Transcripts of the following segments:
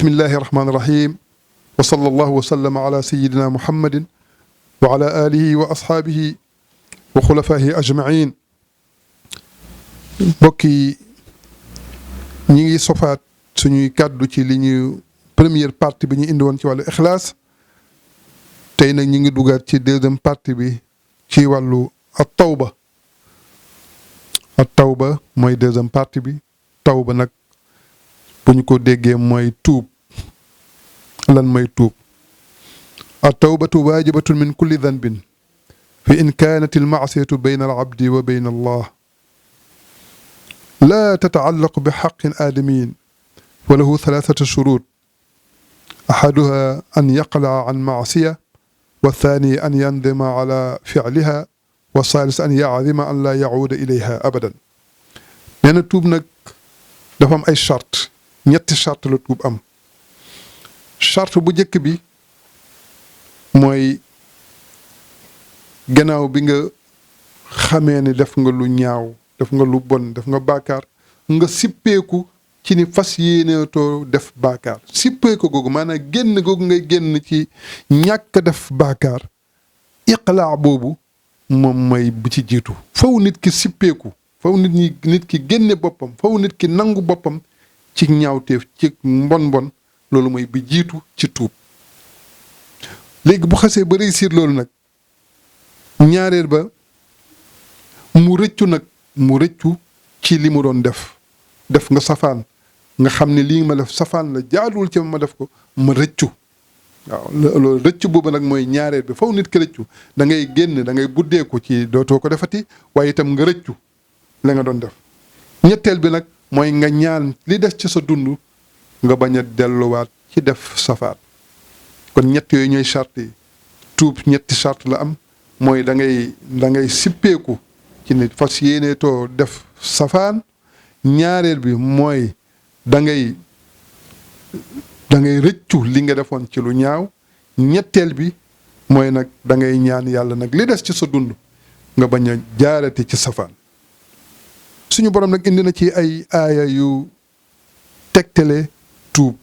bismillahi rahmaani rahim wa sallallahu wa sallama ala sayidina muhammadin wa ala alihi wa ashaabihi wa xulafaahi ajmain. mbokk yi ñi ngi sofaat suñuy kàddu ci li ñu première partie bi ñu indi woon ci wàllu ixlaas. tey nag ñi ngi dugaat ci deuxième partie bi ci wàllu at-tawba. at-tawba mooy deuxième partie bi. tawba nag bu ñu ko déggee mooy tuub. lan mooy tuub? at-tawbatu waajibatun min kulli danbin fi in kaanat al-ma'siyatu bayna al-abdi wa bayna Allah laa tata'allaqu bi haqqin aadamiyyin wa lahu thalathatu shurut ahaduha an yaqla'a an ma'siya wa thani an yandima ala fi'liha wa thalith an ya'zima an la ya'uuda ilayha abadan. nee na tuub nag dafa am ay charte, ñetti charte la tuub am. charte bu njëkk bi mooy gannaaw bi nga xamee ni def nga lu ñaaw, def nga lu bon, def nga baakaar, nga sippeeku ci ni fas yéeneetoo def baakaar. sippeeku googu maanaam génn googu ngay génn ci ñàkk def baakaar. iqlaa boobu moom mooy bu ci jiitu. faw nit ki sippeeku, faw nit ki génne boppam, faw nit ki nangu boppam ci ñaawteef, ci mbon loolu mooy bi jiitu ci tuub. léegi bu xasee ba réussir loolu nag, ñaareel ba mu rëccu ci li mu doon def nga safaan, nga xam ne lii ma def safaan la, jaaduwul ci ma def ko, ma rëccu. waaw loolu rëccu boobu nag mooy ñaareel bi. faw nit ki rëccu, da ngay génn, da ngay buddeeku ci dootoo ko defati, waaye itam nga rëccu la nga doon def. ñetteel bi nag mooy nga ñaan li des ci sa dund nga bañ a delluwaat ci def safaan. kon ñett yooyu ñooy charte yi. tuub ñetti charte la am, mooy da ngay sippeeku ci nit fas yéeneetoo def safaan. ñaareel bi mooy da ngay rëccu li nga defoon ci lu ñaaw. ñetteel bi mooy nag da ngay ñaan yàlla nag li des ci sa dund nga bañ a jaarati ci safaan. suñu borom nag indi na ci ay aaya yu tegtale tuub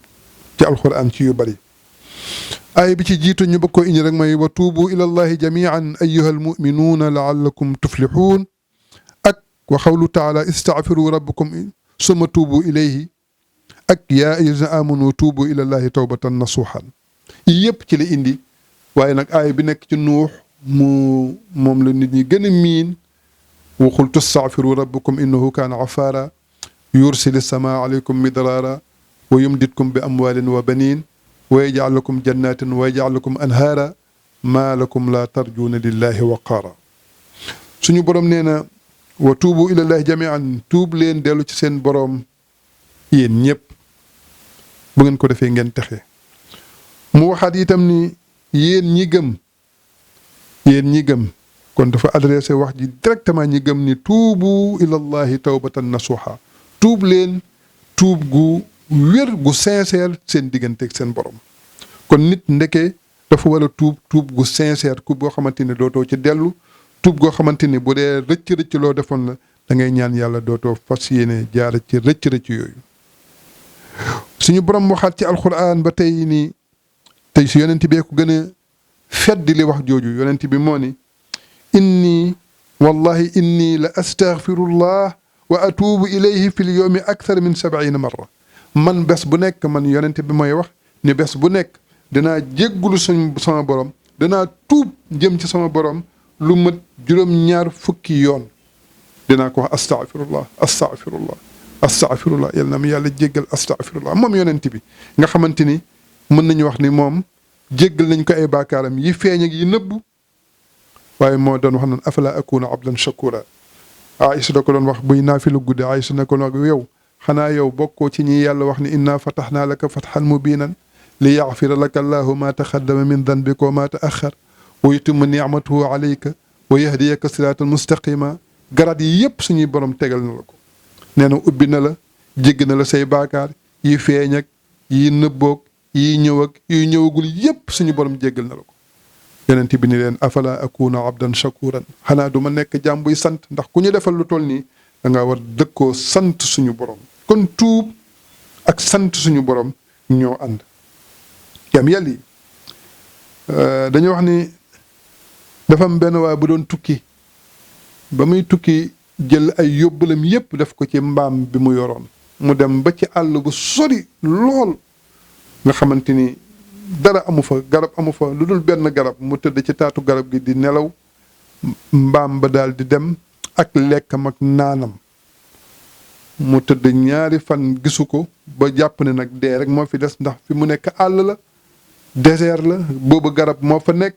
ci alxuraan ci yu bari. aaya bi ci jiitu ñu bëgg koo indi rek mooy wa tuubu ila allahi jamian ayyuha almuminuuna laallakum tuflixuun ak wa xawlu taala istagfiru rabbakum summa tuubu ilayhi ak yaa ayyuhallazina amanu tuubu ila allahi tawbatan nasuhan. yëpp ci la indi, waaye nag aaya bi nekk ci nuux moom la nit ñi gën a miin. wa qultu stagfiru rabbakum innahu kaana gafaara yursili samaa alaykum midraara wa yumditkum bi amwaalin wa baniin wa yaj'al lakum jannatin wa yaj'al lakum anhaara maa lakum laa tarjuuna lillahi waqaara. suñu borom nee na wa tuubu ilallahi jamian, tuub leen dellu ci seen borom yéen ñëpp, bu ngeen ko defee ngeen texe. mu waxaat itam ni yéen ñi gëm kon dafa adressé wax ji directement ñi gëm ni tuubu ilallahi tawbatan nasuha. tuub leen tuub gu wér gu sincère seen digganteeg seen borom. kon nit ndeke dafa war a tuub gu sincère ku boo xamante ni dootoo ci dellu, tuub goo xamante ni bu dee rëcc loo defoon la da ngay ñaan yàlla dootoo fas yéene jaara ci rëcc yooyu. suñu borom waxaat ci alquran ba tey ni tey si yonent bee ko gën a fedd li wax jooju. yonent bi moo ni wallahi inni la astaghfirullah wa atuubu ilayhi fi l yawmi akthar min 70 marra. man bés bu nekk, man yonent bi mooy wax ni bés bu nekk danaa jéggulu sama borom, danaa tuub jëm ci sama borom lu mat juróom-ñaar fukki yoon. dinaa ko wax astaghfirullah yal na ma yàlla jéggal astaghfirullah. moom yonent bi nga xamante ni mën nañu wax ni moom jéggal nañ ko ay baakaaram yi feeñ ak yi nëbbu, waaye moo doon wax naan afala akuna abdan shakura. Aïcha da ko doon wax buy naafilu guddi. Aïcha ne ko nag yow xanaa yow bokkoo ci ñi yàlla wax ni inna fatahnaa laka fathan mubiinan li yaxfira laka allahu ma taxaddama min danbika wa ma taaxar wa yutimma nicmatahu alayka wa yahdiyaka siratan mustaqima. garaat yi yëpp suñuy borom tegal na la ko. nee na ubbi na la, jégg na la say baakaar yi feeñ ak yi nëbboog yi ñëw ak yi ñëwagul yëpp suñu borom jéggal na la ko. yonent bi ni leen afala akuna abdan shakuran, xanaa du ma nekk jaam buy sant? ndax ku ñu defal lu toll nii da nga war dëkkoo sant suñu borom. kon tuub ak sant suñu borom ñoo ànd jaam yàlla yi dañu wax ni dafa am benn waay bu doon tukki ba muy tukki jël ay yóbbalam yépp def ko ci mbaam bi mu yoroon mu dem ba ci àll bu sori lool nga xamante ni dara amu fa garab amu fa lu dul benn garab mu tëdd ci taatu garab gi di nelaw mbaam ba daal di dem ak lekkam ak naanam mu tëdd ñaari fan gisu ko ba jàpp ne nag dee rek moo fi des ndax fi mu nekk àll la désert la boobu garab moo fa nekk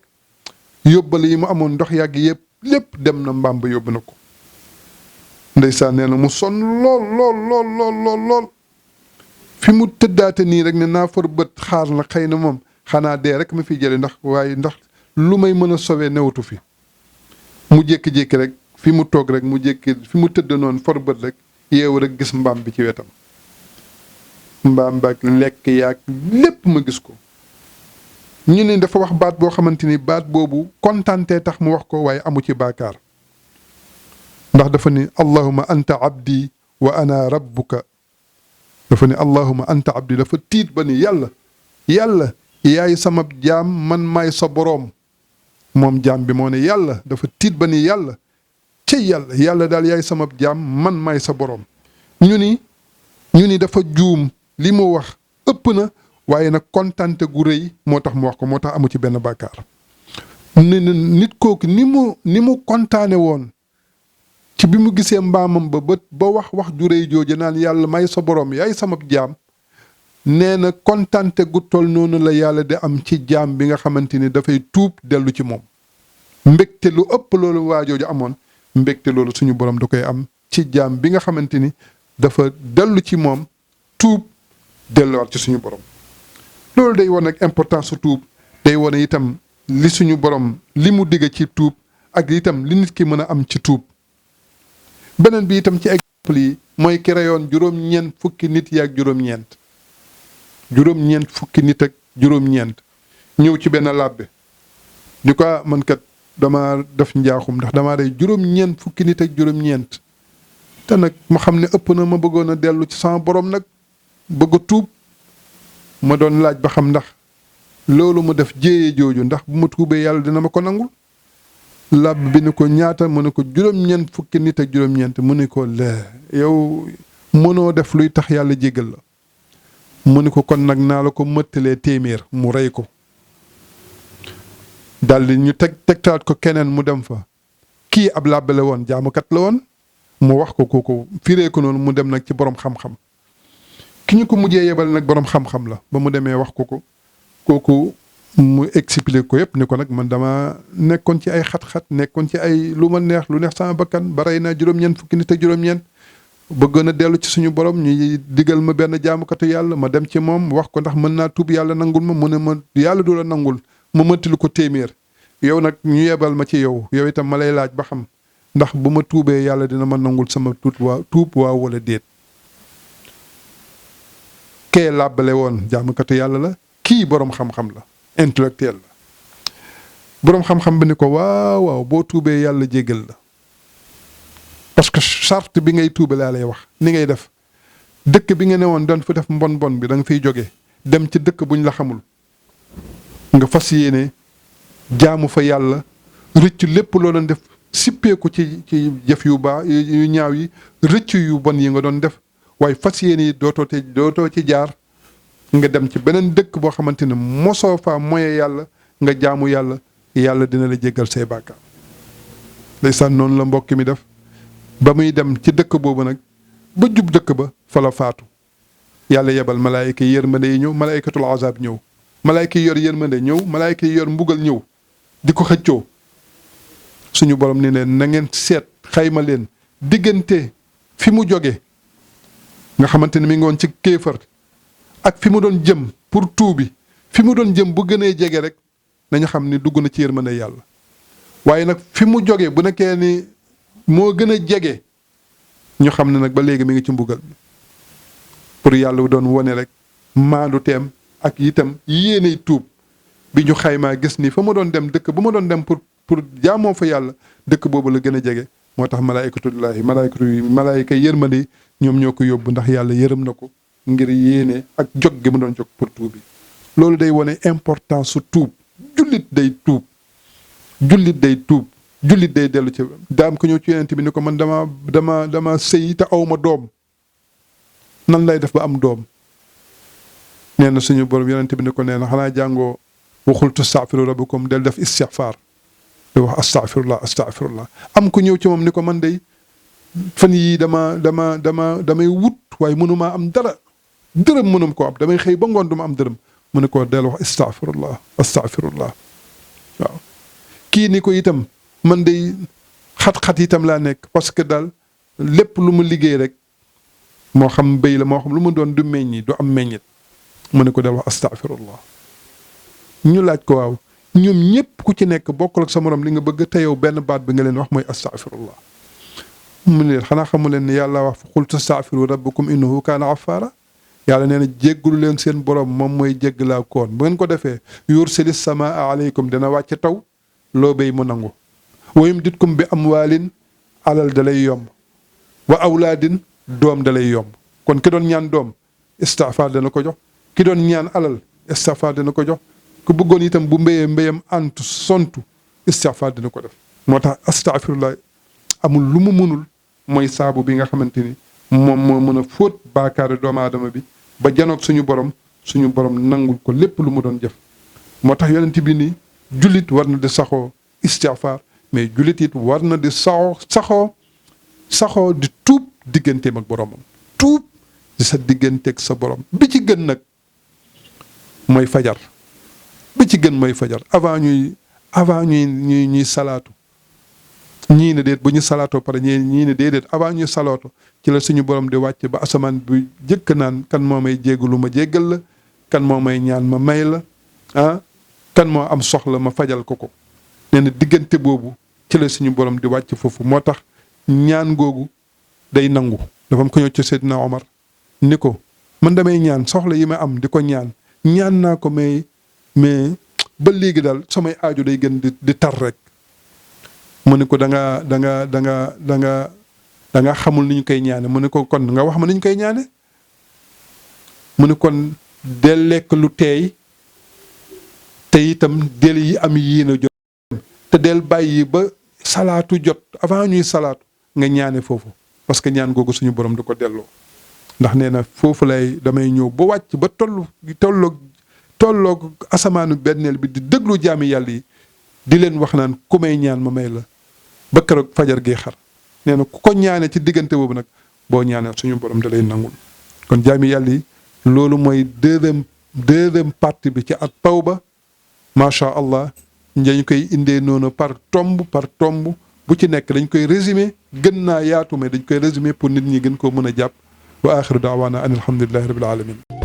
yóbbale yi mu amoon ndox yàgg yëpp lépp dem na mbaam ba yóbbu na ko ndeysaan nee na mu sonn lool fi mu tëddaate nii rek ne naa far bët xaar la xëy na moom xanaa dee rek ma fi jële ndax waaye ndax lu may mën a sauver newatu fi mu jékki-jékki rek fi mu toog rek mu jékki fi mu tëdd noonu far bët rek yeewu rek gis mbaam bi ci wetam mbaam ba ak lekk yaag lépp ma gis ko ñu ne dafa wax baat boo xamante ni baat boobu kontaantee tax mu wax ko waaye amu ci baakaar ndax dafa ni allahuma anta abdi wa ana rabbuka dafa ni allahuma anta abdi dafa tiit ba ni yàlla yaay sama jaam man maay sa boroom moom jaam bi moo ne yàlla dafa tiit ba ni yàlla cey yàlla daal yaay sama jaam man maay sa boroom ñu ni dafa juum li mu wax ëpp na waaye nag kontante gu rëy moo tax mu wax ko moo tax amu ci benn bàkkaar nit kooku ni mu kontaane woon ci bi mu gisee mbaamam ba wax ju rëy jooju naan yàlla may sa boroom yaay sama jaam nee na kontante gu toll noonu la yàlla di am ci jaam bi nga xamante ni dafay tuub dellu ci moom mbégte lu ëpp loolu waa jooju amoon mbégte loolu suñu borom da koy am ci jaam bi nga xamante ni dafa dellu ci moom tuub delluwaat ci suñu borom loolu day wane ak importance su tuub day wane itam li suñu borom li mu digg ci tuub ak itam li nit ki mën a am ci tuub beneen bi itam ci exemple yi mooy ki reyoon juróom-ñeent fukki nit yi ak juróom-ñeent fukki nit ak juróom-ñeent ñëw ci benn làbbe di ko man kat dama def njaaxum ndax damaa rey juróom-ñeent fukki nit ak juróom-ñeent te nag ma xam ne ëpp na ma bëggoon a dellu ci sama borom nag bëgg a tuub ma doon laaj ba xam ndax loolu mu def jéyee jooju ndax bu ma tuubee yàlla dina ma ko nangul làbb bi ni ko ñaata mu ne ko juróom-ñeent fukki nit ak juróom-ñeent mu ne ko yow mënoo def luy tax yàlla jéggal la mu ni ko kon nag naa la ko mëttalee téeméer mu rey ko daldi ñu tegtaat ko keneen mu dem fa kii ab làbbe la woon jaamukat la woon mu wax ko kooku firee ko noonu mu dem nag ci borom xam-xam ki ñu ko mujjee yebal nag borom xam-xam la ba mu demee wax ko kooku mu expliqué ko yëpp ni ko nag man dama nekkoon ci ay xat-xat nekkoon ci ay lu ma neex lu neex sama bakkan ba rey naa juróom-ñeent fukki nit ak juróom-ñeent bëggoon a dellu ci suñu borom ñuy digal ma benn jaamukatu yàlla ma dem ci moom wax ko ndax mën naa tuub yàlla nangul ma mu ne ma yàlla du la nangul ma mëntilu ko téeméer yow nag ñu yebal ma ci yow itam ma lay laaj ba xam ndax bu ma tuubee yàlla dina ma nangul sama tuub waaw wala déet kee làbbale woon jaamukatu yàlla la kii boroom xam-xam la intellectuel la boroom xam-xam bi ni ko waaw boo tuubee yàlla jéggal la parce que charte bi ngay tuube laa lay wax ni ngay def dëkk bi nga ne woon doon fa def mbon bi da nga fiy jóge dem ci dëkk buñ la xamul nga fas yéene jaamu fa yàlla rëcc lépp loo doon def sippeeku ci jëf yu baax yu ñaaw yi rëcc yu bon yi nga doon def waaye fas yéene yi dootoo ci jaar nga dem ci beneen dëkk boo xamante ne mosoo faa moye yàlla nga jaamu yàlla dina la jéggal say bàkkaar ndeysaan noonu la mbokk mi def ba muy dem ci dëkk boobu nag ba jub dëkk ba fa la faatu yàlla yebal malaayika yi yërmande yi ñëw malaayikatul azab ñëw malaayika yi yor yërmande ñëw malaayika yi yor mbugal ñëw di ko xëccoo suñu borom ni leen na ngeen seet xayma leen diggante fi mu jóge nga xamante ne mi ngi woon ci kéefar ak fi mu doon jëm pour tuubi fi mu doon jëm bu gënee jege rek nañu xam ni dugg na ci yërmande yàlla waaye nag fi mu jóge bu nekkee ni moo gën a jege ñu xam ne nag ba léegi mi ngi ci mbugal mi pour yàlla doon wone rek maandu teem ak itam yéeney tuub bi ñu xaymaa gis ni fa ma doon dem dëkk bu ma doon dem pour jaamoo fa yàlla dëkk boobu la gën a jege moo tax malaayikatullaahi malaayika yërmande ñoom ñoo ko yóbbu ndax yàlla yërëm na ko ngir yéene ak jog gi mu doon jog pour tuubi loolu day wone importance su tuub jullit day tuub jullit day tuub jullit day dellu ci daam ko ñëw ci yonent bi ni ko man dama sëy te awma doom nan lay def ba am doom nee na suñu borom yonent bi ni ko nee na xanaa jàngoo waxul tasta'firu rabbakum del def istighfar di wax astaghfirullah am ko ñëw ci moom ni ko man day fan yii damay wut waaye mënumaa am dara dërëm mënum ko am damay xëy ba ngoon duma am dërëm mu ne ko del wax astaghfirullah waaw kii ni ko itam man day xat-xat itam laa nekk parce que daal lépp lu mu liggéey rek moo xam béy la moo xam lu mu doon du meññi du am meññit mu ne ko del wax astaghfirullah ñu laaj ko waaw ñoom ñëpp ku ci nekk bokkul ak sa morom li nga bëgg te yow benn baat bi nga leen wax mooy astaghfirullah mu ne leen xanaa xamu leen ne yàlla wax fa qul tastaghfiru rabbakum innahu kaana ghaffara yàlla nee na jéggalu leen seen borom moom mooy jéggalaa koon bu ngeen ko defee yursilis samaa aleykum dina wàcce taw loo béy mu nangu wa yumditkum bi amwaalin alal da lay yomb wa awlaadin doom da lay yomb kon ki doon ñaan doom istighfar dana ko jox ki doon ñaan alal istighfar dana ko jox ku bëggoon itam bu mbéyam antu sontu istighfar dina ko def moo tax astaghfirullah amul lu mu mënul mooy saabu bi nga xamante ni moom moo mën a fóot baakaari doomu aadama bi ba janoog suñu borom nangul ko lépp lu mu doon jëf moo tax yonent bi ni jullit war na di saxoo istighfar mais jullit it war na di saxoo di tuub digganteem ak boromam tuub di sa digganteeg sa borom bi ci gën nag mooy fajar bi ci gën mooy fajar avant ñuy salaatu ñii ne déet bu ñu salaatoo pare ñii ne déedéet avant ñuy salaatu ci la suñu borom di wàcc ba asamaan bi jëkk naan kan moo may jéggalu ma jéggal la kan moo may ñaan ma may la kan moo am soxla ma fajal ko nee na diggante boobu ci la suñu borom di wàcc foofu moo tax ñaan googu day nangu dafa am ko ñëw ci Seydina Omar ni ko man damay ñaan soxla yi ma am di ko ñaan naa ko mais ba léegi daal samay aajo day gën di tar rek mu ne ko da nga xamul ni ñu koy ñaane mu ne ko kon nga wax ma ni ñu koy ñaane mu ne kon del lekk lu teey te itam del yi am yéene jot te del bàyyi ba salaatu jot avant ñuy salaatu nga ñaane foofu parce que ñaan googu suñu borom du ko delloo ndax nee na foofu damay ñëw ba wàcc ba tolloog asamaanu benneel bi di déglu jaami yàlla yi di leen wax naan ku may ñaan ma may la ba keroog fajar gi xar nee na ku ko ñaane ci diggante boobu nag boo ñaanee suñu borom da lay nangul kon jaami yàlla yi loolu mooy deuxième partie bi ci at tawba macha allah dañ koy indee noonu par tomb bu ci nekk dañ koy résumer gën naa yaatu mais dañ koy résumer pour nit ñi gën koo mën a jàpp wa axiru daawaana an alhamdulillahi rabbil alamin